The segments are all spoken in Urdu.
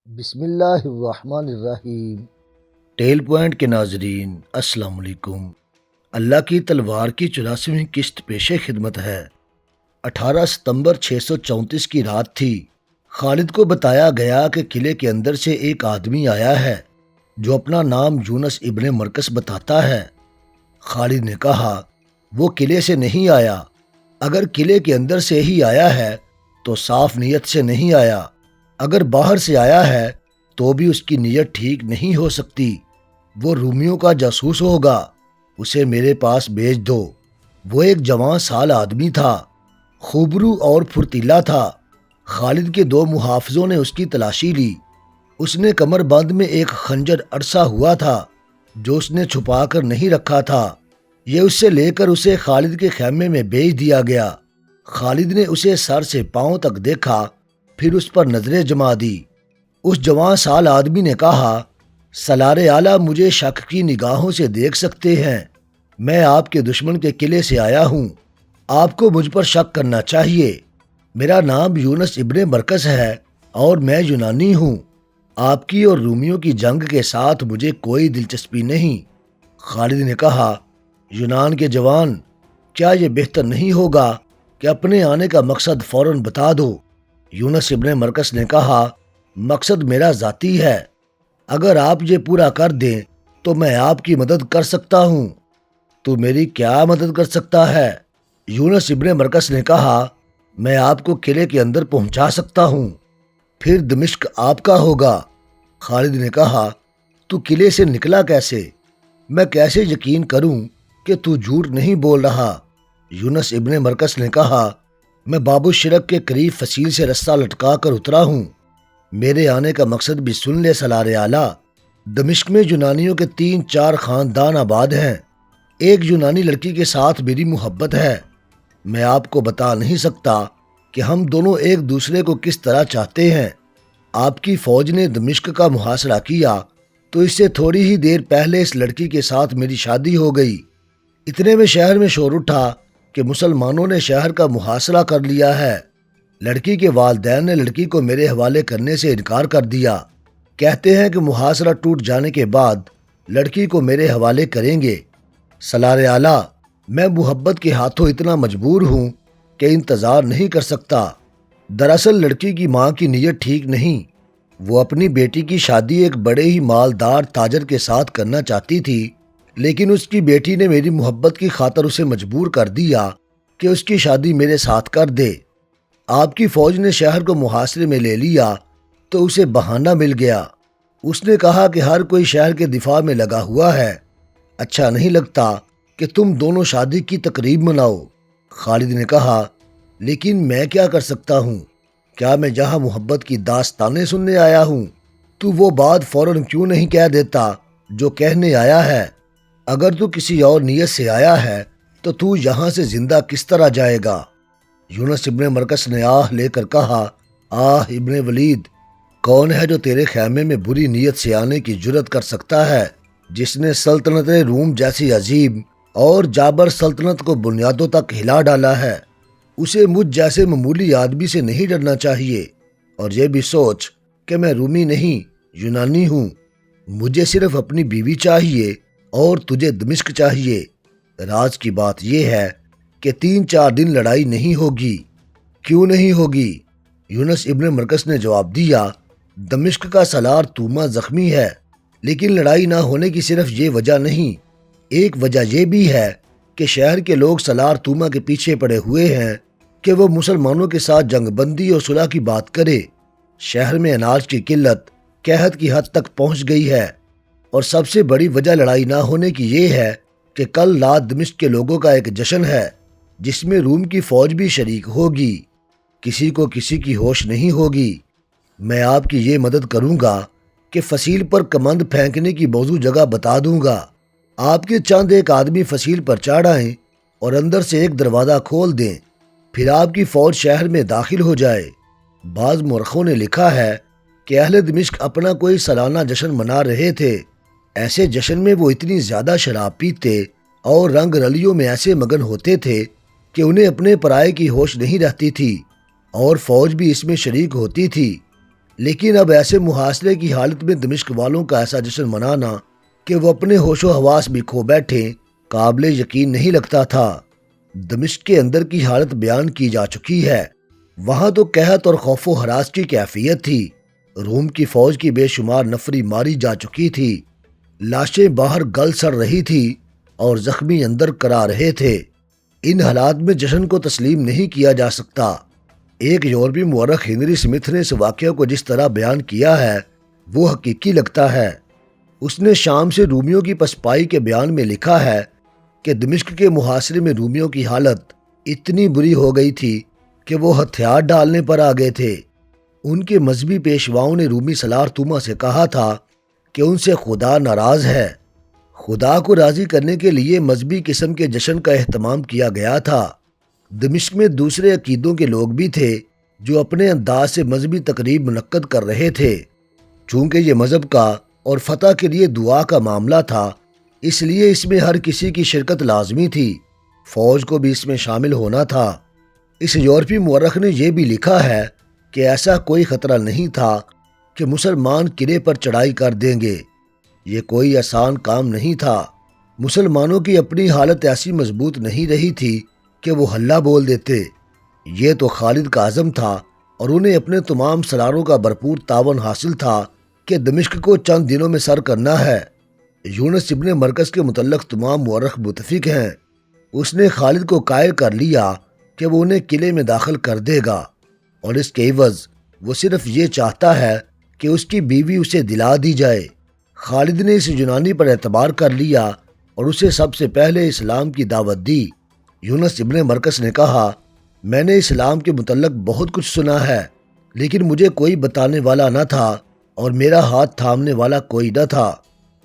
بسم اللہ الرحمن الرحیم۔ ٹیل پوائنٹ کے ناظرین السلام علیکم۔ اللہ کی تلوار کی 84ویں قسط پیش خدمت ہے۔ 18 ستمبر 634 کی رات تھی۔ خالد کو بتایا گیا کہ قلعے کے اندر سے ایک آدمی آیا ہے جو اپنا نام یونس ابن مرکز بتاتا ہے۔ خالد نے کہا وہ قلعے سے نہیں آیا، اگر قلعے کے اندر سے ہی آیا ہے تو صاف نیت سے نہیں آیا، اگر باہر سے آیا ہے تو بھی اس کی نیت ٹھیک نہیں ہو سکتی، وہ رومیوں کا جاسوس ہوگا، اسے میرے پاس بھیج دو۔ وہ ایک جوان سال آدمی تھا، خوبرو اور پھرتیلا تھا۔ خالد کے دو محافظوں نے اس کی تلاشی لی۔ اس نے کمر بند میں ایک خنجر اڑسا ہوا تھا جو اس نے چھپا کر نہیں رکھا تھا۔ یہ اس سے لے کر اسے خالد کے خیمے میں بھیج دیا گیا۔ خالد نے اسے سر سے پاؤں تک دیکھا، پھر اس پر نظریں جما دی۔ اس جوان سال آدمی نے کہا، سالار اعلیٰ مجھے شک کی نگاہوں سے دیکھ سکتے ہیں، میں آپ کے دشمن کے قلعے سے آیا ہوں، آپ کو مجھ پر شک کرنا چاہیے۔ میرا نام یونس ابن مرکز ہے اور میں یونانی ہوں، آپ کی اور رومیوں کی جنگ کے ساتھ مجھے کوئی دلچسپی نہیں۔ خالد نے کہا، یونان کے جوان، کیا یہ بہتر نہیں ہوگا کہ اپنے آنے کا مقصد فوراً بتا دو؟ یونس ابن مرکز نے کہا، مقصد میرا ذاتی ہے، اگر آپ یہ پورا کر دیں تو میں آپ کی مدد کر سکتا ہوں۔ تو میری کیا مدد کر سکتا ہے؟ یونس ابن مرکز نے کہا، میں آپ کو قلعے کے اندر پہنچا سکتا ہوں، پھر دمشق آپ کا ہوگا۔ خالد نے کہا، تو قلعے سے نکلا کیسے؟ میں کیسے یقین کروں کہ تو جھوٹ نہیں بول رہا؟ یونس ابن مرکز نے کہا، میں باب الشرق کے قریب فصیل سے رسہ لٹکا کر اترا ہوں، میرے آنے کا مقصد بھی سن لے سالار اعلیٰ۔ دمشق میں یونانیوں کے 3-4 خاندان آباد ہیں، ایک یونانی لڑکی کے ساتھ میری محبت ہے، میں آپ کو بتا نہیں سکتا کہ ہم دونوں ایک دوسرے کو کس طرح چاہتے ہیں۔ آپ کی فوج نے دمشق کا محاصرہ کیا تو اس سے تھوڑی ہی دیر پہلے اس لڑکی کے ساتھ میری شادی ہو گئی۔ اتنے میں شہر میں شور اٹھا کہ مسلمانوں نے شہر کا محاصرہ کر لیا ہے۔ لڑکی کے والدین نے لڑکی کو میرے حوالے کرنے سے انکار کر دیا، کہتے ہیں کہ محاصرہ ٹوٹ جانے کے بعد لڑکی کو میرے حوالے کریں گے۔ سالار اعلیٰ، میں محبت کے ہاتھوں اتنا مجبور ہوں کہ انتظار نہیں کر سکتا۔ دراصل لڑکی کی ماں کی نیت ٹھیک نہیں، وہ اپنی بیٹی کی شادی ایک بڑے ہی مالدار تاجر کے ساتھ کرنا چاہتی تھی، لیکن اس کی بیٹی نے میری محبت کی خاطر اسے مجبور کر دیا کہ اس کی شادی میرے ساتھ کر دے۔ آپ کی فوج نے شہر کو محاصرے میں لے لیا تو اسے بہانہ مل گیا۔ اس نے کہا کہ ہر کوئی شہر کے دفاع میں لگا ہوا ہے، اچھا نہیں لگتا کہ تم دونوں شادی کی تقریب مناؤ۔ خالد نے کہا، لیکن میں کیا کر سکتا ہوں؟ کیا میں جہاں محبت کی داستانیں سننے آیا ہوں؟ تو وہ بات فوراً کیوں نہیں کہہ دیتا جو کہنے آیا ہے؟ اگر تو کسی اور نیت سے آیا ہے تو یہاں سے زندہ کس طرح جائے گا؟ یونس ابن مرکز نے آہ لے کر کہا، آہ ابن ولید، کون ہے جو تیرے خیمے میں بری نیت سے آنے کی جرت کر سکتا ہے، جس نے سلطنت روم جیسی عظیم اور جابر سلطنت کو بنیادوں تک ہلا ڈالا ہے؟ اسے مجھ جیسے معمولی آدمی سے نہیں ڈرنا چاہیے، اور یہ بھی سوچ کہ میں رومی نہیں یونانی ہوں، مجھے صرف اپنی بیوی چاہیے اور تجھے دمشق چاہیے۔ راز کی بات یہ ہے کہ 3-4 دن لڑائی نہیں ہوگی۔ کیوں نہیں ہوگی؟ یونس ابن مرکز نے جواب دیا، دمشق کا سالار توما زخمی ہے، لیکن لڑائی نہ ہونے کی صرف یہ وجہ نہیں، ایک وجہ یہ بھی ہے کہ شہر کے لوگ سالار توما کے پیچھے پڑے ہوئے ہیں کہ وہ مسلمانوں کے ساتھ جنگ بندی اور صلح کی بات کرے۔ شہر میں اناج کی قلت قحط کی حد تک پہنچ گئی ہے، اور سب سے بڑی وجہ لڑائی نہ ہونے کی یہ ہے کہ کل رات دمشق کے لوگوں کا ایک جشن ہے جس میں روم کی فوج بھی شریک ہوگی، کسی کو کسی کی ہوش نہیں ہوگی۔ میں آپ کی یہ مدد کروں گا کہ فصیل پر کمند پھینکنے کی موزوں جگہ بتا دوں گا، آپ کے چند ایک آدمی فصیل پر چڑھ آئیں اور اندر سے ایک دروازہ کھول دیں، پھر آپ کی فوج شہر میں داخل ہو جائے۔ بعض مورخوں نے لکھا ہے کہ اہل دمشق اپنا کوئی سالانہ جشن منا رہے تھے، ایسے جشن میں وہ اتنی زیادہ شراب پیتے اور رنگ رلیوں میں ایسے مگن ہوتے تھے کہ انہیں اپنے پرائے کی ہوش نہیں رہتی تھی، اور فوج بھی اس میں شریک ہوتی تھی۔ لیکن اب ایسے محاصرے کی حالت میں دمشق والوں کا ایسا جشن منانا کہ وہ اپنے ہوش و حواس بھی کھو بیٹھے قابل یقین نہیں لگتا تھا۔ دمشق کے اندر کی حالت بیان کی جا چکی ہے۔ وہاں تو قحط اور خوف و ہراس کی کیفیت تھی۔ روم کی فوج کی بے شمار نفری ماری جا چکی تھی، لاشیں باہر گل سڑ رہی تھی اور زخمی اندر کرا رہے تھے۔ ان حالات میں جشن کو تسلیم نہیں کیا جا سکتا۔ ایک یورپی مورخ ہنری سمتھ نے اس واقعہ کو جس طرح بیان کیا ہے وہ حقیقی لگتا ہے۔ اس نے شام سے رومیوں کی پسپائی کے بیان میں لکھا ہے کہ دمشق کے محاصرے میں رومیوں کی حالت اتنی بری ہو گئی تھی کہ وہ ہتھیار ڈالنے پر آ گئے تھے۔ ان کے مذہبی پیشواؤں نے رومی سالار توما سے کہا تھا کہ ان سے خدا ناراض ہے۔ خدا کو راضی کرنے کے لیے مذہبی قسم کے جشن کا اہتمام کیا گیا تھا۔ دمشق میں دوسرے عقیدوں کے لوگ بھی تھے جو اپنے انداز سے مذہبی تقریب منعقد کر رہے تھے۔ چونکہ یہ مذہب کا اور فتح کے لیے دعا کا معاملہ تھا، اس لیے اس میں ہر کسی کی شرکت لازمی تھی۔ فوج کو بھی اس میں شامل ہونا تھا۔ اس یورپی مورخ نے یہ بھی لکھا ہے کہ ایسا کوئی خطرہ نہیں تھا کہ مسلمان قلعے پر چڑھائی کر دیں گے۔ یہ کوئی آسان کام نہیں تھا۔ مسلمانوں کی اپنی حالت ایسی مضبوط نہیں رہی تھی کہ وہ ہلہ بول دیتے۔ یہ تو خالد کا عزم تھا اور انہیں اپنے تمام سراروں کا بھرپور تعاون حاصل تھا کہ دمشق کو چند دنوں میں سر کرنا ہے۔ یونس ابن مرکز کے متعلق تمام مورخ متفق ہیں۔ اس نے خالد کو قائل کر لیا کہ وہ انہیں قلعے میں داخل کر دے گا اور اس کے عوض وہ صرف یہ چاہتا ہے کہ اس کی بیوی اسے دلا دی جائے۔ خالد نے اس یونانی پر اعتبار کر لیا اور اسے سب سے پہلے اسلام کی دعوت دی۔ یونس ابن مرکز نے کہا، میں نے اسلام کے متعلق بہت کچھ سنا ہے، لیکن مجھے کوئی بتانے والا نہ تھا اور میرا ہاتھ تھامنے والا کوئی نہ تھا۔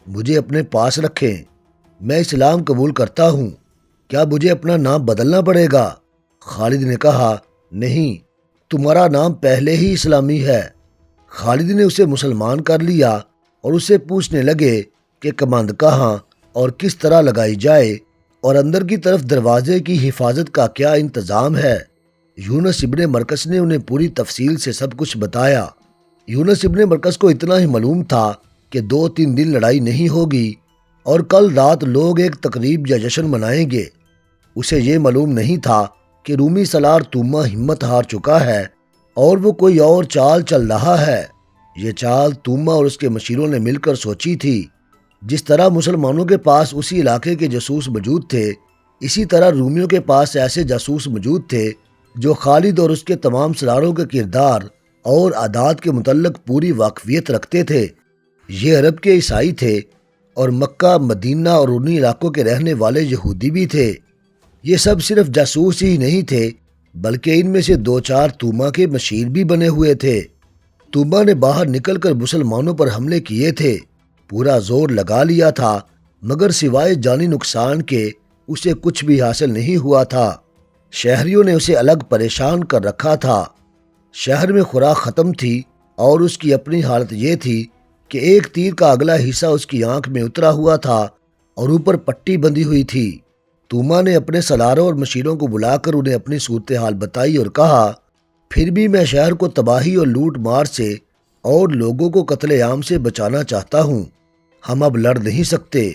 مجھے اپنے پاس رکھیں، میں اسلام قبول کرتا ہوں۔ کیا مجھے اپنا نام بدلنا پڑے گا؟ خالد نے کہا، نہیں، تمہارا نام پہلے ہی اسلامی ہے۔ خالد نے اسے مسلمان کر لیا اور اسے پوچھنے لگے کہ کمند کہاں اور کس طرح لگائی جائے اور اندر کی طرف دروازے کی حفاظت کا کیا انتظام ہے۔ یونس ابن مرکز نے انہیں پوری تفصیل سے سب کچھ بتایا۔ یونس ابن مرکز کو اتنا ہی معلوم تھا کہ 2-3 دن لڑائی نہیں ہوگی اور کل رات لوگ ایک تقریب یا جشن منائیں گے۔ اسے یہ معلوم نہیں تھا کہ رومی سالار توما ہمت ہار چکا ہے اور وہ کوئی اور چال چل رہا ہے۔ یہ چال توما اور اس کے مشیروں نے مل کر سوچی تھی۔ جس طرح مسلمانوں کے پاس اسی علاقے کے جاسوس موجود تھے، اسی طرح رومیوں کے پاس ایسے جاسوس موجود تھے جو خالد اور اس کے تمام سالاروں کے کردار اور عادات کے متعلق پوری واقفیت رکھتے تھے۔ یہ عرب کے عیسائی تھے اور مکہ، مدینہ اور انہی علاقوں کے رہنے والے یہودی بھی تھے۔ یہ سب صرف جاسوس ہی نہیں تھے بلکہ ان میں سے 2-4 توما کے مشیر بھی بنے ہوئے تھے۔ توما نے باہر نکل کر مسلمانوں پر حملے کیے تھے، پورا زور لگا لیا تھا، مگر سوائے جانی نقصان کے اسے کچھ بھی حاصل نہیں ہوا تھا۔ شہریوں نے اسے الگ پریشان کر رکھا تھا۔ شہر میں خوراک ختم تھی اور اس کی اپنی حالت یہ تھی کہ ایک تیر کا اگلا حصہ اس کی آنکھ میں اترا ہوا تھا اور اوپر پٹی بندھی ہوئی تھی۔ توما نے اپنے سالاروں اور مشیروں کو بلا کر انہیں اپنی صورتحال بتائی اور کہا، پھر بھی میں شہر کو تباہی اور لوٹ مار سے اور لوگوں کو قتل عام سے بچانا چاہتا ہوں۔ ہم اب لڑ نہیں سکتے،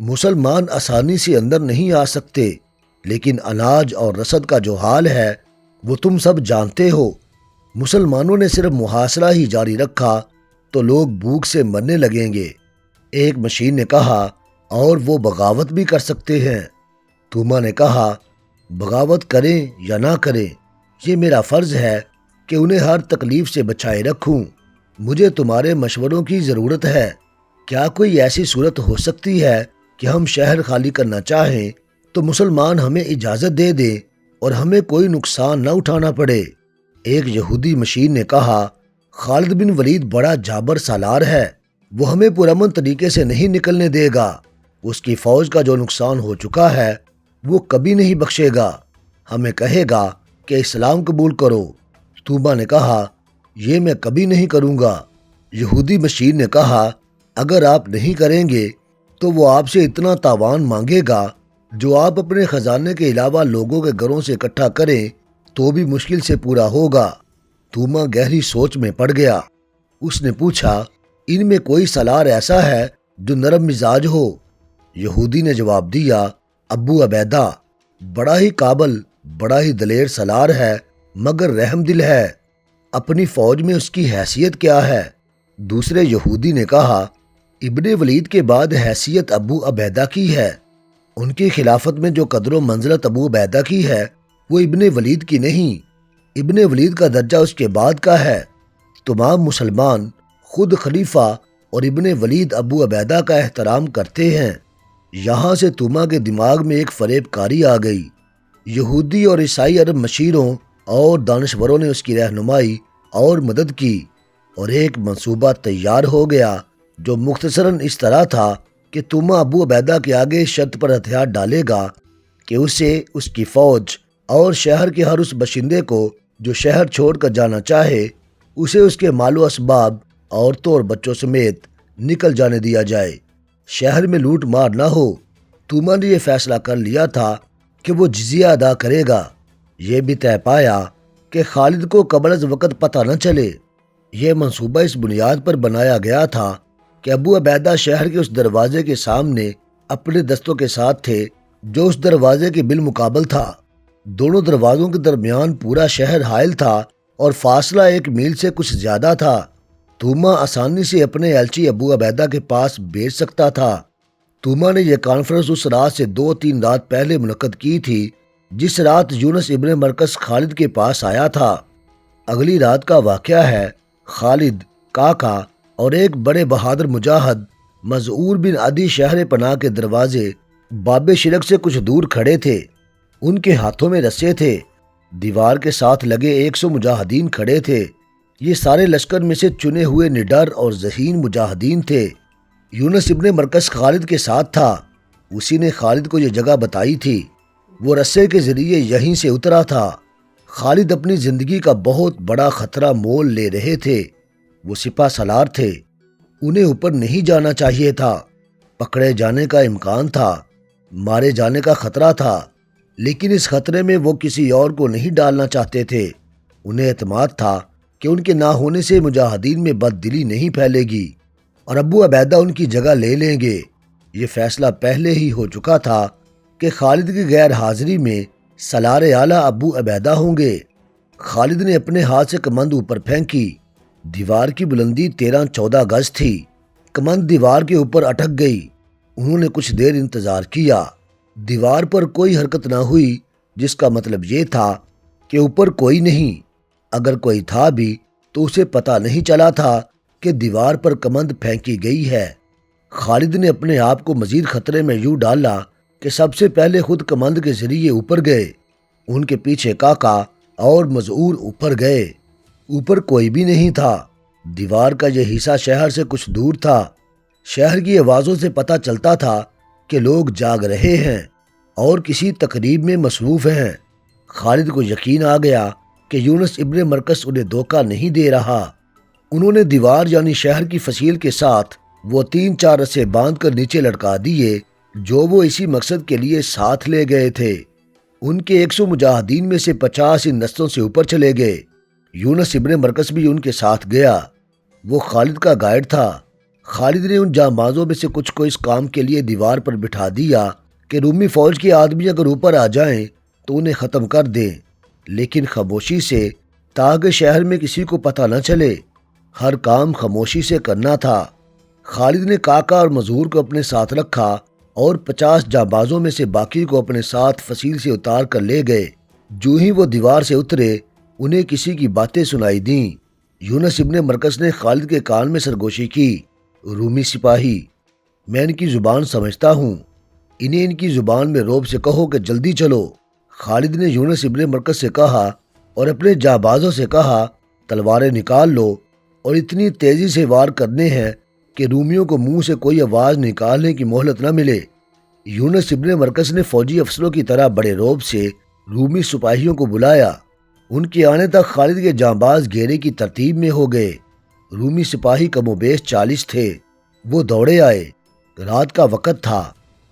مسلمان آسانی سے اندر نہیں آ سکتے، لیکن اناج اور رسد کا جو حال ہے وہ تم سب جانتے ہو۔ مسلمانوں نے صرف محاصرہ ہی جاری رکھا تو لوگ بھوک سے مرنے لگیں گے۔ ایک مشیر نے کہا، اور وہ بغاوت بھی کر سکتے ہیں۔ توما نے کہا، بغاوت کریں یا نہ کریں، یہ میرا فرض ہے کہ انہیں ہر تکلیف سے بچائے رکھوں۔ مجھے تمہارے مشوروں کی ضرورت ہے۔ کیا کوئی ایسی صورت ہو سکتی ہے کہ ہم شہر خالی کرنا چاہیں تو مسلمان ہمیں اجازت دے دیں اور ہمیں کوئی نقصان نہ اٹھانا پڑے؟ ایک یہودی مشیر نے کہا، خالد بن ولید بڑا جابر سالار ہے، وہ ہمیں پرامن طریقے سے نہیں نکلنے دے گا۔ اس کی فوج کا جو نقصان ہو چکا ہے وہ کبھی نہیں بخشے گا، ہمیں کہے گا کہ اسلام قبول کرو۔ توما نے کہا، یہ میں کبھی نہیں کروں گا۔ یہودی مشیر نے کہا، اگر آپ نہیں کریں گے تو وہ آپ سے اتنا تاوان مانگے گا جو آپ اپنے خزانے کے علاوہ لوگوں کے گھروں سے اکٹھا کریں تو بھی مشکل سے پورا ہوگا۔ توما گہری سوچ میں پڑ گیا۔ اس نے پوچھا، ان میں کوئی سالار ایسا ہے جو نرم مزاج ہو؟ یہودی نے جواب دیا، ابو عبیدہ بڑا ہی قابل، بڑا ہی دلیر سالار ہے، مگر رحم دل ہے۔ اپنی فوج میں اس کی حیثیت کیا ہے؟ دوسرے یہودی نے کہا، ابن ولید کے بعد حیثیت ابو عبیدہ کی ہے۔ ان کی خلافت میں جو قدر و منزلت ابو عبیدہ کی ہے وہ ابن ولید کی نہیں، ابن ولید کا درجہ اس کے بعد کا ہے۔ تمام مسلمان خود خلیفہ اور ابن ولید ابو عبیدہ کا احترام کرتے ہیں۔ یہاں سے توما کے دماغ میں ایک فریب کاری آ گئی۔ یہودی اور عیسائی عرب مشیروں اور دانشوروں نے اس کی رہنمائی اور مدد کی، اور ایک منصوبہ تیار ہو گیا جو مختصراً اس طرح تھا کہ توما ابو عبیدہ کے آگے شرط پر ہتھیار ڈالے گا کہ اسے، اس کی فوج اور شہر کے ہر اس باشندے کو جو شہر چھوڑ کر جانا چاہے، اسے اس کے مال و اسباب، عورتوں اور بچوں سمیت نکل جانے دیا جائے۔ شہر میں لوٹ مار نہ ہو۔ توما نے یہ فیصلہ کر لیا تھا کہ وہ جزیہ ادا کرے گا۔ یہ بھی طے پایا کہ خالد کو قبل از وقت پتہ نہ چلے۔ یہ منصوبہ اس بنیاد پر بنایا گیا تھا کہ ابو عبیدہ شہر کے اس دروازے کے سامنے اپنے دستوں کے ساتھ تھے جو اس دروازے کے بالمقابل تھا۔ دونوں دروازوں کے درمیان پورا شہر حائل تھا اور فاصلہ 1 میل سے کچھ زیادہ تھا۔ توما آسانی سے اپنے ایلچی ابو عبیدہ کے پاس بھیج سکتا تھا۔ توما نے یہ کانفرنس اس رات سے 2-3 رات پہلے منعقد کی تھی جس رات یونس ابن مرکز خالد کے پاس آیا تھا۔ اگلی رات کا واقعہ ہے۔ خالد، کاکا اور ایک بڑے بہادر مجاہد مذعور بن عدی شہر پناہ کے دروازے باب شرک سے کچھ دور کھڑے تھے۔ ان کے ہاتھوں میں رسے تھے۔ دیوار کے ساتھ لگے 100 مجاہدین کھڑے تھے۔ یہ سارے لشکر میں سے چنے ہوئے نڈر اور ذہین مجاہدین تھے۔ یونس ابن مرکز خالد کے ساتھ تھا۔ اسی نے خالد کو یہ جگہ بتائی تھی۔ وہ رسے کے ذریعے یہیں سے اترا تھا۔ خالد اپنی زندگی کا بہت بڑا خطرہ مول لے رہے تھے۔ وہ سپہ سالار تھے۔ انہیں اوپر نہیں جانا چاہیے تھا۔ پکڑے جانے کا امکان تھا، مارے جانے کا خطرہ تھا، لیکن اس خطرے میں وہ کسی اور کو نہیں ڈالنا چاہتے تھے۔ انہیں اعتماد تھا کہ ان کے نہ ہونے سے مجاہدین میں بد دلی نہیں پھیلے گی اور ابو عبیدہ ان کی جگہ لے لیں گے۔ یہ فیصلہ پہلے ہی ہو چکا تھا کہ خالد کی غیر حاضری میں سالار اعلیٰ ابو عبیدہ ہوں گے۔ خالد نے اپنے ہاتھ سے کمند اوپر پھینکی۔ دیوار کی بلندی 13-14 گز تھی۔ کمند دیوار کے اوپر اٹک گئی۔ انہوں نے کچھ دیر انتظار کیا۔ دیوار پر کوئی حرکت نہ ہوئی، جس کا مطلب یہ تھا کہ اوپر کوئی نہیں۔ اگر کوئی تھا بھی تو اسے پتہ نہیں چلا تھا کہ دیوار پر کمند پھینکی گئی ہے۔ خالد نے اپنے آپ کو مزید خطرے میں یوں ڈالا کہ سب سے پہلے خود کمند کے ذریعے اوپر گئے۔ ان کے پیچھے کاکا اور مذعور اوپر گئے۔ اوپر کوئی بھی نہیں تھا۔ دیوار کا یہ حصہ شہر سے کچھ دور تھا۔ شہر کی آوازوں سے پتہ چلتا تھا کہ لوگ جاگ رہے ہیں اور کسی تقریب میں مصروف ہیں۔ خالد کو یقین آ گیا کہ یونس ابن مرکز انہیں دھوکہ نہیں دے رہا۔ انہوں نے دیوار یعنی شہر کی فصیل کے ساتھ وہ 3-4 رسے باندھ کر نیچے لٹکا دیے جو وہ اسی مقصد کے لیے ساتھ لے گئے تھے۔ ان کے 100 مجاہدین میں سے 50 ان رستوں سے اوپر چلے گئے۔ یونس ابن مرکز بھی ان کے ساتھ گیا۔ وہ خالد کا گائیڈ تھا۔ خالد نے ان جانبازوں میں سے کچھ کو اس کام کے لیے دیوار پر بٹھا دیا کہ رومی فوج کے آدمی اگر اوپر آ جائیں تو انہیں ختم کر دیں، لیکن خاموشی سے، تاکہ شہر میں کسی کو پتہ نہ چلے۔ ہر کام خاموشی سے کرنا تھا۔ خالد نے کاکا اور مذعور کو اپنے ساتھ رکھا اور 50 جانبازوں میں سے باقی کو اپنے ساتھ فصیل سے اتار کر لے گئے۔ جو ہی وہ دیوار سے اترے، انہیں کسی کی باتیں سنائی دیں۔ یونس ابن مرکز نے خالد کے کان میں سرگوشی کی، رومی سپاہی، میں ان کی زبان سمجھتا ہوں، انہیں ان کی زبان میں رعب سے کہو کہ جلدی چلو۔ خالد نے یونس ابن مرکز سے کہا اور اپنے جانبازوں سے کہا، تلواریں نکال لو اور اتنی تیزی سے وار کرنے ہیں کہ رومیوں کو منہ سے کوئی آواز نکالنے کی مہلت نہ ملے۔ یونس ابن مرکز نے فوجی افسروں کی طرح بڑے رعب سے رومی سپاہیوں کو بلایا۔ ان کے آنے تک خالد کے جانباز گھیرے کی ترتیب میں ہو گئے۔ رومی سپاہی کم و بیش 40 تھے۔ وہ دوڑے آئے۔ رات کا وقت تھا۔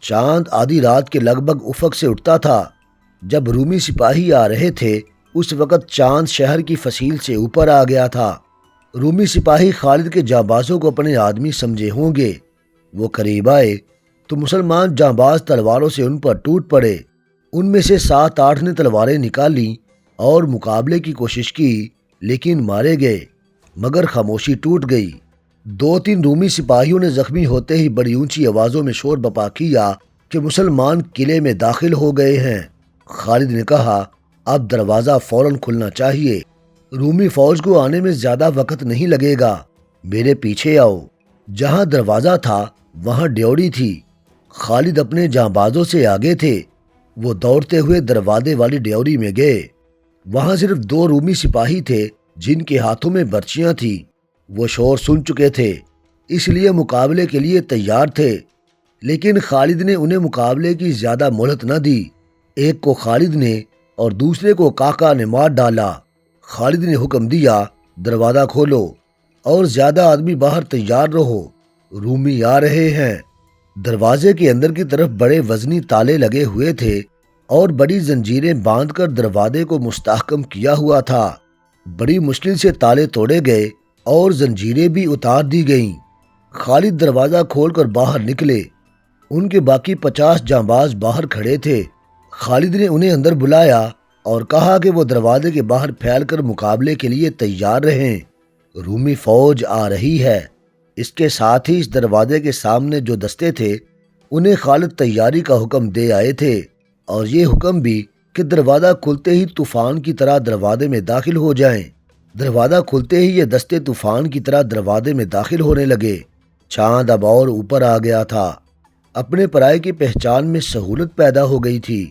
چاند آدھی رات کے لگ بھگ افق سے اٹھتا تھا۔ جب رومی سپاہی آ رہے تھے اس وقت چاند شہر کی فصیل سے اوپر آ گیا تھا۔ رومی سپاہی خالد کے جانبازوں کو اپنے آدمی سمجھے ہوں گے۔ وہ قریب آئے تو مسلمان جانباز تلواروں سے ان پر ٹوٹ پڑے۔ ان میں سے 7-8 نے تلواریں نکالیں اور مقابلے کی کوشش کی، لیکن مارے گئے، مگر خاموشی ٹوٹ گئی۔ 2-3 رومی سپاہیوں نے زخمی ہوتے ہی بڑی اونچی آوازوں میں شور بپا کیا کہ مسلمان قلعے میں داخل ہو گئے ہیں۔ خالد نے کہا، اب دروازہ فوراً کھلنا چاہیے، رومی فوج کو آنے میں زیادہ وقت نہیں لگے گا، میرے پیچھے آؤ۔ جہاں دروازہ تھا وہاں ڈیوڑی تھی۔ خالد اپنے جانبازوں سے آگے تھے۔ وہ دوڑتے ہوئے دروازے والی ڈیوری میں گئے۔ وہاں صرف 2 رومی سپاہی تھے جن کے ہاتھوں میں برچیاں تھیں۔ وہ شور سن چکے تھے، اس لیے مقابلے کے لیے تیار تھے، لیکن خالد نے انہیں مقابلے کی زیادہ مہلت نہ دی۔ ایک کو خالد نے اور دوسرے کو کاکا نے مار ڈالا۔ خالد نے حکم دیا، دروازہ کھولو اور زیادہ آدمی باہر تیار رہو، رومی آ رہے ہیں۔ دروازے کے اندر کی طرف بڑے وزنی تالے لگے ہوئے تھے اور بڑی زنجیریں باندھ کر دروازے کو مستحکم کیا ہوا تھا۔ بڑی مشکل سے تالے توڑے گئے اور زنجیریں بھی اتار دی گئیں۔ خالد دروازہ کھول کر باہر نکلے۔ ان کے باقی 50 جانباز باہر کھڑے تھے۔ خالد نے انہیں اندر بلایا اور کہا کہ وہ دروازے کے باہر پھیل کر مقابلے کے لیے تیار رہیں، رومی فوج آ رہی ہے۔ اس کے ساتھ ہی اس دروازے کے سامنے جو دستے تھے انہیں خالد تیاری کا حکم دے آئے تھے، اور یہ حکم بھی کہ دروازہ کھلتے ہی طوفان کی طرح دروازے میں داخل ہو جائیں۔ دروازہ کھلتے ہی یہ دستے طوفان کی طرح دروازے میں داخل ہونے لگے۔ چاند اب اور اوپر آ گیا تھا۔ اپنے پرائے کی پہچان میں سہولت پیدا ہو گئی تھی۔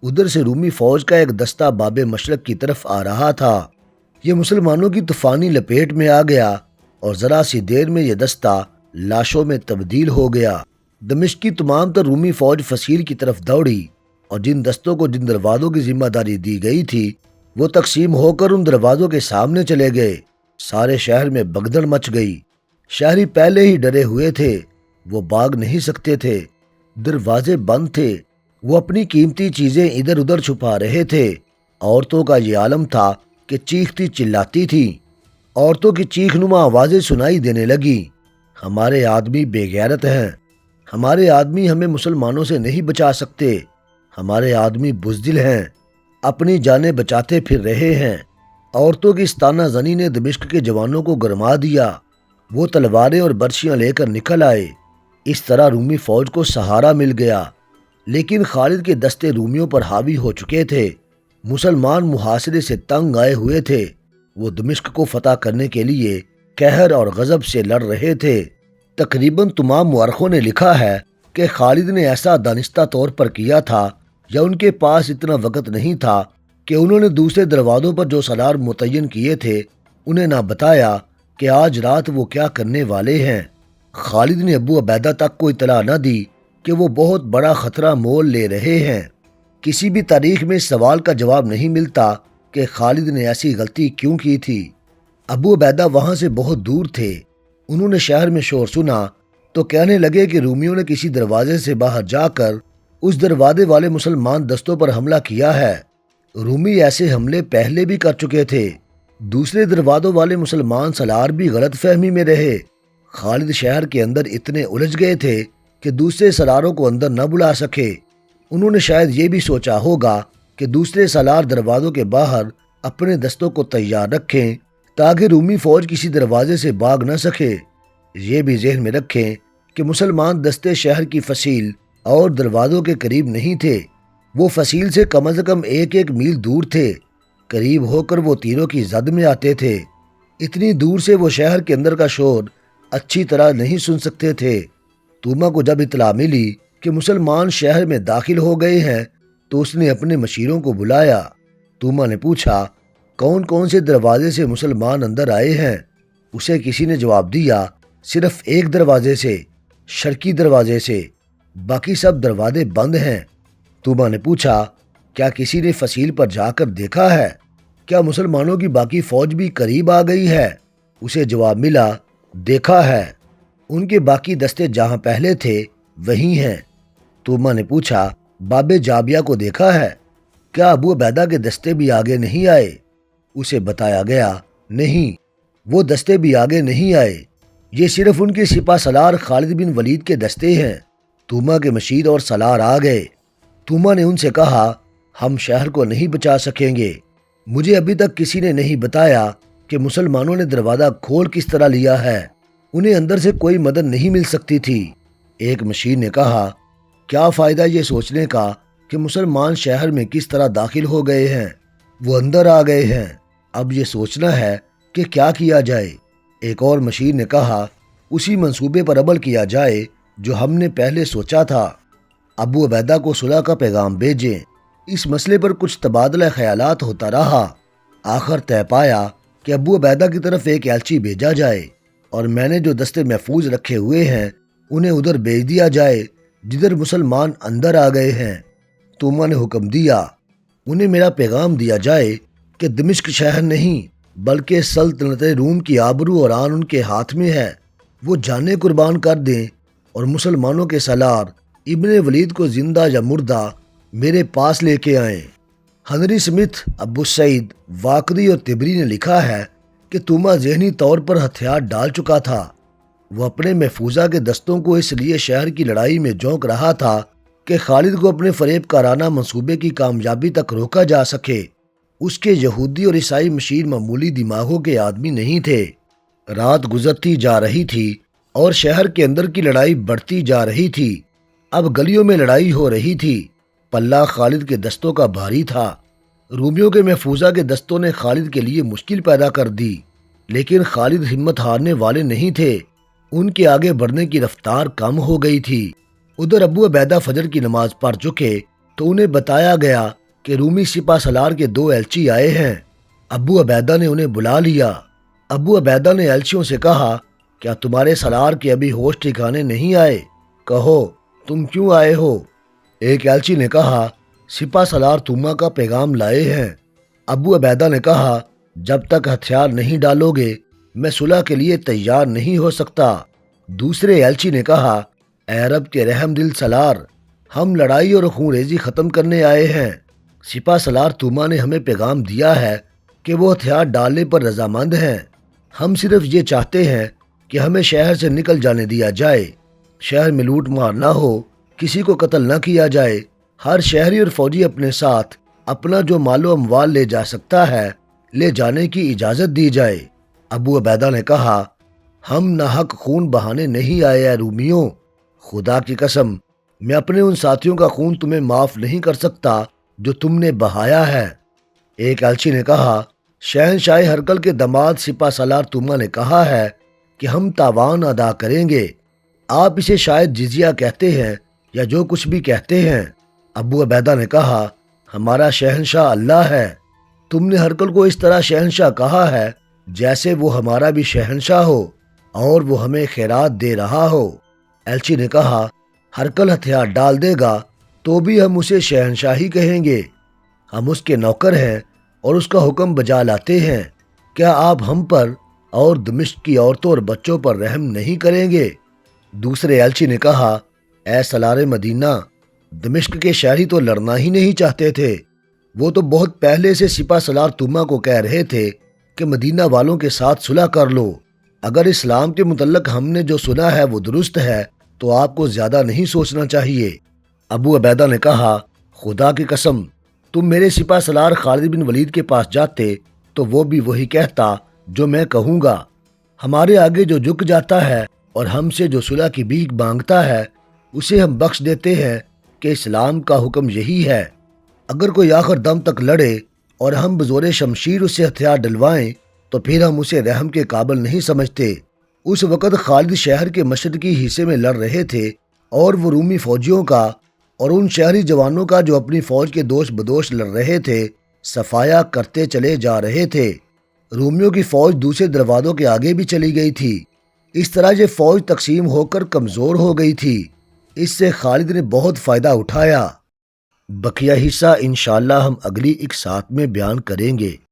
ادھر سے رومی فوج کا ایک دستہ باب مشرق کی طرف آ رہا تھا۔ یہ مسلمانوں کی طوفانی لپیٹ میں آ گیا اور ذرا سی دیر میں یہ دستہ لاشوں میں تبدیل ہو گیا۔ دمشق کی تمام تر رومی فوج فصیل کی طرف دوڑی، اور جن دستوں کو جن دروازوں کی ذمہ داری دی گئی تھی وہ تقسیم ہو کر ان دروازوں کے سامنے چلے گئے۔ سارے شہر میں بگدڑ مچ گئی۔ شہری پہلے ہی ڈرے ہوئے تھے، وہ بھاگ نہیں سکتے تھے، دروازے بند تھے۔ وہ اپنی قیمتی چیزیں ادھر ادھر چھپا رہے تھے۔ عورتوں کا یہ عالم تھا کہ چیختی چلاتی تھی۔ عورتوں کی چیخ نما آوازیں سنائی دینے لگی، ہمارے آدمی بے غیرت ہیں، ہمارے آدمی ہمیں مسلمانوں سے نہیں بچا سکتے، ہمارے آدمی بزدل ہیں، اپنی جانیں بچاتے پھر رہے ہیں۔ عورتوں کی اس طعنہ زنی نے دمشق کے جوانوں کو گرما دیا۔ وہ تلواریں اور برچیاں لے کر نکل آئے۔ اس طرح رومی فوج کو سہارا مل گیا، لیکن خالد کے دستے رومیوں پر حاوی ہو چکے تھے۔ مسلمان محاصرے سے تنگ آئے ہوئے تھے۔ وہ دمشق کو فتح کرنے کے لیے قہر اور غضب سے لڑ رہے تھے۔ تقریباً تمام مورخوں نے لکھا ہے کہ خالد نے ایسا دانستہ طور پر کیا تھا، یا ان کے پاس اتنا وقت نہیں تھا کہ انہوں نے دوسرے دروازوں پر جو سالار متعین کیے تھے انہیں نہ بتایا کہ آج رات وہ کیا کرنے والے ہیں۔ خالد نے ابو عبیدہ تک کو اطلاع نہ دی کہ وہ بہت بڑا خطرہ مول لے رہے ہیں۔ کسی بھی تاریخ میں اس سوال کا جواب نہیں ملتا کہ خالد نے ایسی غلطی کیوں کی تھی۔ ابو عبیدہ وہاں سے بہت دور تھے۔ انہوں نے شہر میں شور سنا تو کہنے لگے کہ رومیوں نے کسی دروازے سے باہر جا کر اس دروازے والے مسلمان دستوں پر حملہ کیا ہے۔ رومی ایسے حملے پہلے بھی کر چکے تھے۔ دوسرے دروازوں والے مسلمان سالار بھی غلط فہمی میں رہے۔ خالد شہر کے اندر اتنے الجھ گئے تھے کہ دوسرے سالاروں کو اندر نہ بلا سکے۔ انہوں نے شاید یہ بھی سوچا ہوگا کہ دوسرے سالار دروازوں کے باہر اپنے دستوں کو تیار رکھیں تاکہ رومی فوج کسی دروازے سے بھاگ نہ سکے۔ یہ بھی ذہن میں رکھیں کہ مسلمان دستے شہر کی فصیل اور دروازوں کے قریب نہیں تھے، وہ فصیل سے کم از کم 1 میل دور تھے۔ قریب ہو کر وہ تیروں کی زد میں آتے تھے۔ اتنی دور سے وہ شہر کے اندر کا شور اچھی طرح نہیں سن سکتے تھے۔ توما کو جب اطلاع ملی کہ مسلمان شہر میں داخل ہو گئے ہیں تو اس نے اپنے مشیروں کو بلایا۔ توما نے پوچھا، کون کون سے دروازے سے مسلمان اندر آئے ہیں؟ اسے کسی نے جواب دیا، صرف ایک دروازے سے، شرقی دروازے سے، باقی سب دروازے بند ہیں۔ توما نے پوچھا، کیا کسی نے فصیل پر جا کر دیکھا ہے؟ کیا مسلمانوں کی باقی فوج بھی قریب آ گئی ہے؟ اسے جواب ملا، دیکھا ہے، ان کے باقی دستے جہاں پہلے تھے وہیں ہیں۔ توما نے پوچھا، باب جابیہ کو دیکھا ہے؟ کیا ابو عبیدہ کے دستے بھی آگے نہیں آئے؟ اسے بتایا گیا، نہیں، وہ دستے بھی آگے نہیں آئے، یہ صرف ان کے سپہ سالار خالد بن ولید کے دستے ہیں۔ توما کے مشیر اور سالار آ گئے۔ توما نے ان سے کہا، ہم شہر کو نہیں بچا سکیں گے۔ مجھے ابھی تک کسی نے نہیں بتایا کہ مسلمانوں نے دروازہ کھول کس طرح لیا ہے، انہیں اندر سے کوئی مدد نہیں مل سکتی تھی۔ ایک مشیر نے کہا، کیا فائدہ یہ سوچنے کا کہ مسلمان شہر میں کس طرح داخل ہو گئے ہیں، وہ اندر آ گئے ہیں، اب یہ سوچنا ہے کہ کیا کیا جائے۔ ایک اور مشیر نے کہا، اسی منصوبے پر عمل کیا جائے جو ہم نے پہلے سوچا تھا، ابو عبیدہ کو صلح کا پیغام بھیجیں۔ اس مسئلے پر کچھ تبادلہ خیالات ہوتا رہا، آخر طے پایا کہ ابو عبیدہ کی طرف ایک ایلچی بھیجا جائے اور میں نے جو دستے محفوظ رکھے ہوئے ہیں انہیں ادھر بھیج دیا جائے جدھر مسلمان اندر آ گئے ہیں۔ توما نے حکم دیا، انہیں میرا پیغام دیا جائے کہ دمشق شہر نہیں بلکہ سلطنت روم کی آبرو اور آن ان کے ہاتھ میں ہے، وہ جانیں قربان کر دیں اور مسلمانوں کے سالار ابن ولید کو زندہ یا مردہ میرے پاس لے کے آئیں۔ ہنری سمتھ، ابو سعید، واقدی اور تبری نے لکھا ہے کہ توما ذہنی طور پر ہتھیار ڈال چکا تھا، وہ اپنے محفوظہ کے دستوں کو اس لیے شہر کی لڑائی میں جھونک رہا تھا کہ خالد کو اپنے فریب کارانہ منصوبے کی کامیابی تک روکا جا سکے۔ اس کے یہودی اور عیسائی مشیر معمولی دماغوں کے آدمی نہیں تھے۔ رات گزرتی جا رہی تھی اور شہر کے اندر کی لڑائی بڑھتی جا رہی تھی، اب گلیوں میں لڑائی ہو رہی تھی۔ پلہ خالد کے دستوں کا بھاری تھا، رومیوں کے محفوظہ کے دستوں نے خالد کے لیے مشکل پیدا کر دی، لیکن خالد ہمت ہارنے والے نہیں تھے، ان کے آگے بڑھنے کی رفتار کم ہو گئی تھی۔ ادھر ابو عبیدہ فجر کی نماز پڑھ چکے تو انہیں بتایا گیا کہ رومی سپہ سالار کے 2 ایلچی آئے ہیں۔ ابو عبیدہ نے انہیں بلا لیا۔ ابو عبیدہ نے ایلچیوں سے کہا، کیا تمہارے سالار کے ابھی ہوش ٹھکانے نہیں آئے؟ کہو تم کیوں آئے ہو؟ ایک ایلچی نے کہا، سپہ سالار توما کا پیغام لائے ہیں۔ ابو عبیدہ نے کہا، جب تک ہتھیار نہیں ڈالو گے میں صلح کے لیے تیار نہیں ہو سکتا۔ دوسرے ایلچی نے کہا، اے عرب کے رحم دل سالار، ہم لڑائی اور خون ریزی ختم کرنے آئے ہیں۔ سپہ سالار توما نے ہمیں پیغام دیا ہے کہ وہ ہتھیار ڈالنے پر رضامند ہیں، ہم صرف یہ چاہتے ہیں کہ ہمیں شہر سے نکل جانے دیا جائے، شہر میں لوٹ مار نہ ہو، کسی کو قتل نہ کیا جائے، ہر شہری اور فوجی اپنے ساتھ اپنا جو مال و اموال لے جا سکتا ہے لے جانے کی اجازت دی جائے۔ ابو عبیدہ نے کہا، ہم ناحق خون بہانے نہیں آئے اے رومیوں، خدا کی قسم میں اپنے ان ساتھیوں کا خون تمہیں معاف نہیں کر سکتا جو تم نے بہایا ہے۔ ایک ایلچی نے کہا، شہنشاہ ہرقل کے دماد سپہ سالار توما نے کہا ہے کہ ہم تاوان ادا کریں گے، آپ اسے شاید جزیہ کہتے ہیں یا جو کچھ بھی کہتے ہیں۔ ابو عبیدہ نے کہا، ہمارا شہنشاہ اللہ ہے، تم نے ہرقل کو اس طرح شہنشاہ کہا ہے جیسے وہ ہمارا بھی شہنشاہ ہو اور وہ ہمیں خیرات دے رہا ہو۔ ایلچی نے کہا، ہرقل ہتھیار ڈال دے گا تو بھی ہم اسے شہنشاہ ہی کہیں گے، ہم اس کے نوکر ہیں اور اس کا حکم بجا لاتے ہیں، کیا آپ ہم پر اور دمشق کی عورتوں اور بچوں پر رحم نہیں کریں گے؟ دوسرے ایلچی نے کہا، اے سالار مدینہ، دمشق کے شہری تو لڑنا ہی نہیں چاہتے تھے، وہ تو بہت پہلے سے سپہ سالار توما کو کہہ رہے تھے کہ مدینہ والوں کے ساتھ صلح کر لو، اگر اسلام کے متعلق ہم نے جو سنا ہے وہ درست ہے تو آپ کو زیادہ نہیں سوچنا چاہیے۔ ابو عبیدہ نے کہا، خدا کی قسم تم میرے سپہ سالار خالد بن ولید کے پاس جاتے تو وہ بھی وہی کہتا جو میں کہوں گا، ہمارے آگے جو جھک جاتا ہے اور ہم سے جو صلح کی بھیک مانگتا ہے اسے ہم بخش دیتے ہیں کہ اسلام کا حکم یہی ہے، اگر کوئی آخر دم تک لڑے اور ہم بزور شمشیر اسے ہتھیار ڈلوائیں تو پھر ہم اسے رحم کے قابل نہیں سمجھتے۔ اس وقت خالد شہر کے مشرقی حصے میں لڑ رہے تھے اور وہ رومی فوجیوں کا اور ان شہری جوانوں کا جو اپنی فوج کے دوش بدوش لڑ رہے تھے صفایا کرتے چلے جا رہے تھے۔ رومیوں کی فوج دوسرے دروازوں کے آگے بھی چلی گئی تھی، اس طرح یہ فوج تقسیم ہو کر کمزور ہو گئی تھی، اس سے خالد نے بہت فائدہ اٹھایا۔ بقیہ حصہ انشاءاللہ ہم اگلی ایک ساتھ میں بیان کریں گے۔